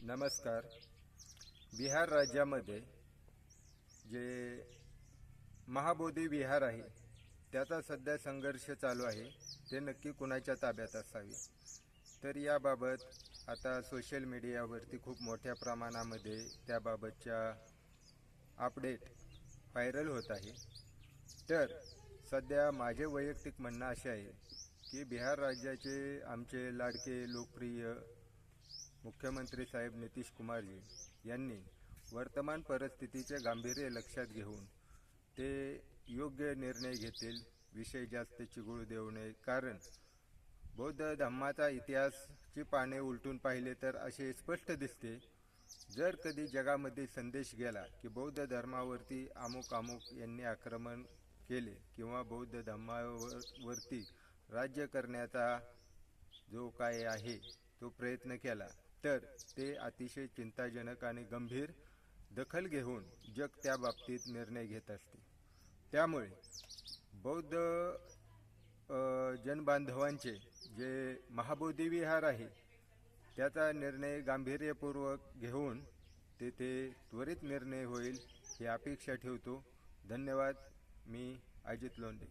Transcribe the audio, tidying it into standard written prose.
नमस्कार. बिहार राज्यामध्ये जे महाबोधी विहार आहे त्याचा सध्या संघर्ष चालू आहे. ते नक्की कुणाच्या ताब्यात असावे, तर याबाबत आता सोशल मीडियावरती खूप मोठ्या प्रमाणामध्ये त्याबाबतच्या अपडेट व्हायरल होत आहे. तर सध्या माझे वैयक्तिक म्हणणं असे आहे की बिहार राज्याचे आमचे लाडके लोकप्रिय मुख्यमंत्री साहेब नितीश कुमारजी यांनी वर्तमान परिस्थितीचे गांभीर्य लक्षात घेऊन ते योग्य निर्णय घेतील. विषय जास्त चिघळू देऊ नये, कारण बौद्ध धम्माचा इतिहासची पाने उलटून पाहिले तर असे स्पष्ट दिसते, जर कधी जगामध्ये संदेश गेला की बौद्ध धर्मावरती अमुक यांनी आक्रमण केले किंवा बौद्ध धर्मावरती राज्य करण्याचा जो काय आहे तो प्रयत्न केला, तर ते अतिशय चिंताजनक आणि गंभीर दखल घेऊन जग त्या बाबतीत निर्णय घेत असते. त्यामुळे बौद्ध जनबांधवांचे जे महाबोधी विहार आहे त्याचा निर्णय गांभीर्यपूर्वक घेऊन तेथे त्वरित निर्णय होईल ही अपेक्षा ठेवतो. धन्यवाद. मी अजित लोंढे.